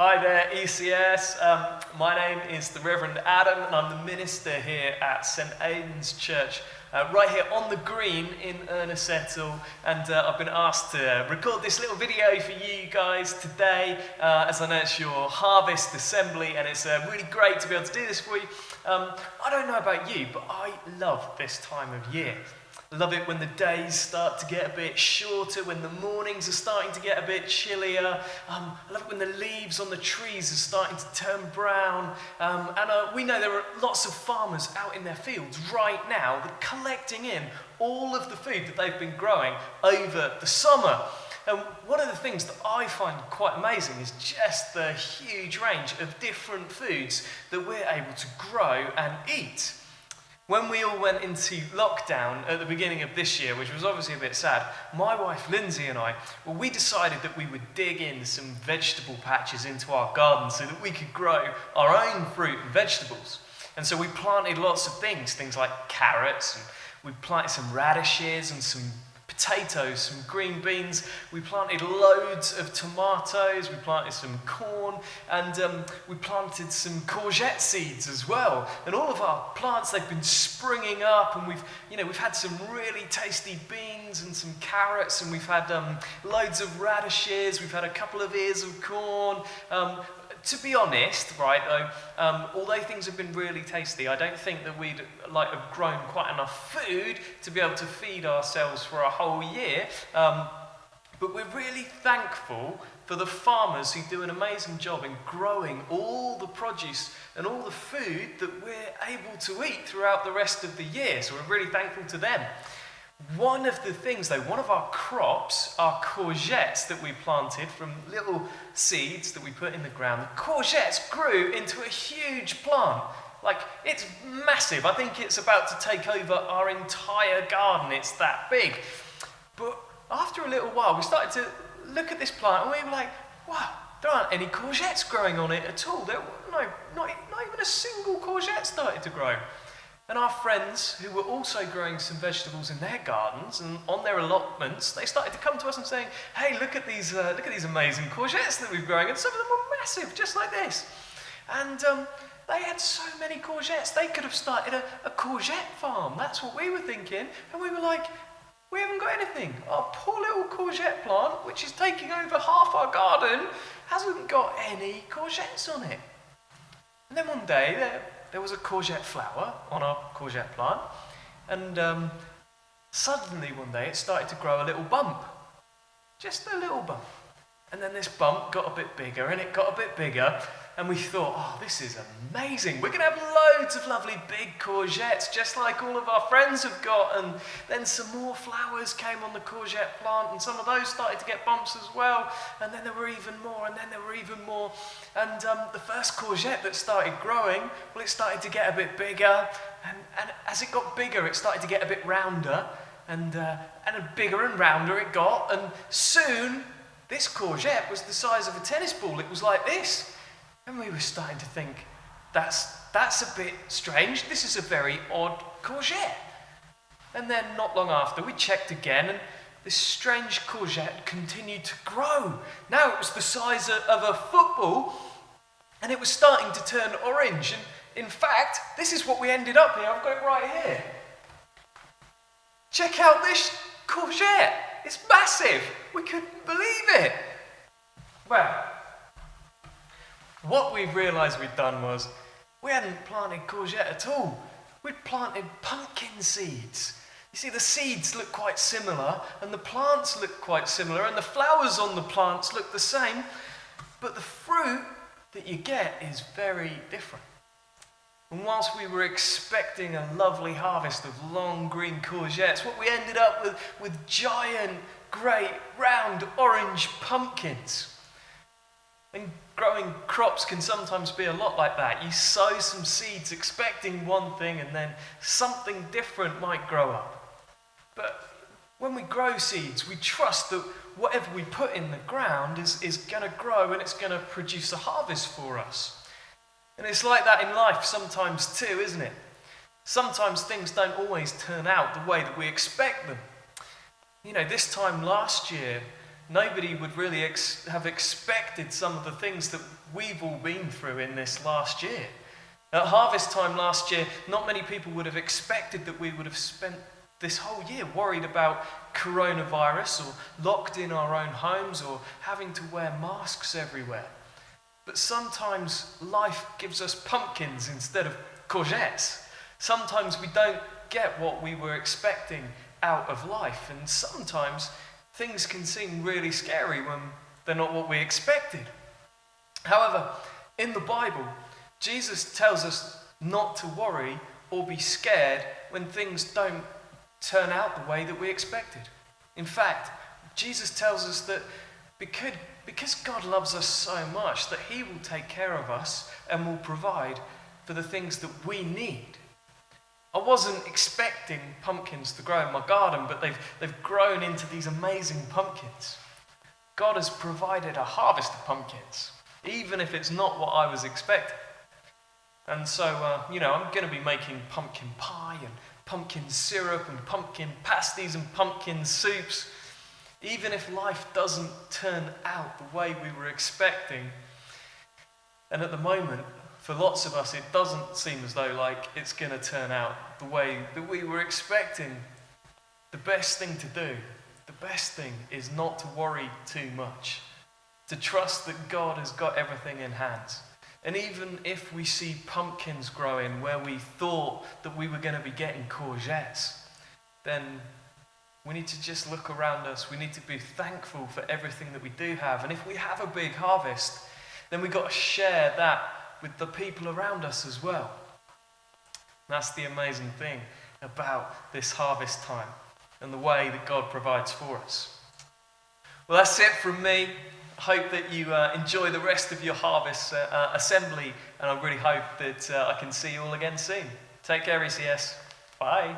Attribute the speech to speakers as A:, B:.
A: Hi there, ECS. My name is the Reverend Adam, and I'm the minister here at St Aidan's Church, right here on the green in Ernesettle. And I've been asked to record this little video for you guys today, as I know it's your harvest assembly, and it's really great to be able to do this for you. I don't know about you, but I love this time of year. Love it when the days start to get a bit shorter, when the mornings are starting to get a bit chillier. I love it when the leaves on the trees are starting to turn brown. We know there are lots of farmers out in their fields right now that are collecting in all of the food that they've been growing over the summer. And one of the things that I find quite amazing is just the huge range of different foods that we're able to grow and eat. When we all went into lockdown at the beginning of this year, which was obviously a bit sad, my wife Lindsay and I, we decided that we would dig in some vegetable patches into our garden so that we could grow our own fruit and vegetables. And so we planted lots of things like carrots, and we planted some radishes and some potatoes, some green beans. We planted loads of tomatoes, we planted some corn, and we planted some courgette seeds as well. And all of our plants, they've been springing up, and we've had some really tasty beans and some carrots, and we've had loads of radishes, we've had a couple of ears of corn. To be honest, right, though, although things have been really tasty, I don't think that we'd have grown quite enough food to be able to feed ourselves for a whole year. But we're really thankful for the farmers who do an amazing job in growing all the produce and all the food that we're able to eat throughout the rest of the year. So we're really thankful to them. One of the things though, one of our crops, our courgettes that we planted from little seeds that we put in the ground, the courgettes grew into a huge plant. Like, it's massive. I think it's about to take over our entire garden. It's that big. But after a little while, we started to look at this plant and we were like, wow, there aren't any courgettes growing on it at all. Not even a single courgette started to grow. And our friends, who were also growing some vegetables in their gardens and on their allotments, they started to come to us and saying, hey, look at these amazing courgettes that we're growing. And some of them were massive, just like this. And they had so many courgettes, they could have started a courgette farm. That's what we were thinking. And we were like, we haven't got anything. Our poor little courgette plant, which is taking over half our garden, hasn't got any courgettes on it. And then one day, there was a courgette flower on our courgette plant, and suddenly one day it started to grow a little bump. Just a little bump. And then this bump got a bit bigger, and it got a bit bigger, and we thought, oh, this is amazing. We're going to have loads of lovely big courgettes, just like all of our friends have got. And then some more flowers came on the courgette plant, and some of those started to get bumps as well. And then there were even more, and then there were even more. And the first courgette that started growing, well, it started to get a bit bigger. And as it got bigger, it started to get a bit rounder. And bigger and rounder it got. And soon, this courgette was the size of a tennis ball. It was like this. And we were starting to think, that's a bit strange. This is a very odd courgette. And then not long after, we checked again, and this strange courgette continued to grow. Now it was the size of a football, and it was starting to turn orange. And in fact, this is what we ended up here. I've got it right here. Check out this courgette. It's massive. We couldn't believe it. Well, what we realised we'd done was we hadn't planted courgette at all. We'd planted pumpkin seeds. You see, the seeds look quite similar, and the plants look quite similar, and the flowers on the plants look the same, but the fruit that you get is very different. And whilst we were expecting a lovely harvest of long green courgettes, what we ended up with giant, great, round, orange pumpkins. And growing crops can sometimes be a lot like that. You sow some seeds expecting one thing, and then something different might grow up. But when we grow seeds, we trust that whatever we put in the ground is going to grow, and it's going to produce a harvest for us. And it's like that in life sometimes too, isn't it? Sometimes things don't always turn out the way that we expect them. You know, this time last year, nobody would really have expected some of the things that we've all been through in this last year. At harvest time last year, not many people would have expected that we would have spent this whole year worried about coronavirus or locked in our own homes or having to wear masks everywhere. But sometimes life gives us pumpkins instead of courgettes. Sometimes we don't get what we were expecting out of life, and sometimes things can seem really scary when they're not what we expected. However, in the Bible, Jesus tells us not to worry or be scared when things don't turn out the way that we expected. In fact, Jesus tells us that because God loves us so much, that he will take care of us and will provide for the things that we need. I wasn't expecting pumpkins to grow in my garden, but they've grown into these amazing pumpkins. God has provided a harvest of pumpkins, even if it's not what I was expecting. And so, I'm going to be making pumpkin pie and pumpkin syrup and pumpkin pasties and pumpkin soups. Even if life doesn't turn out the way we were expecting, and at the moment, for lots of us, it doesn't seem as though like it's going to turn out the way that we were expecting. The best thing to do, the best thing is not to worry too much. To trust that God has got everything in hand. And even if we see pumpkins growing where we thought that we were going to be getting courgettes, then we need to just look around us. We need to be thankful for everything that we do have. And if we have a big harvest, then we've got to share that with the people around us as well. That's the amazing thing about this harvest time and the way that God provides for us. Well, that's it from me. I hope that you enjoy the rest of your harvest assembly, and I really hope that I can see you all again soon. Take care, ECS. Bye.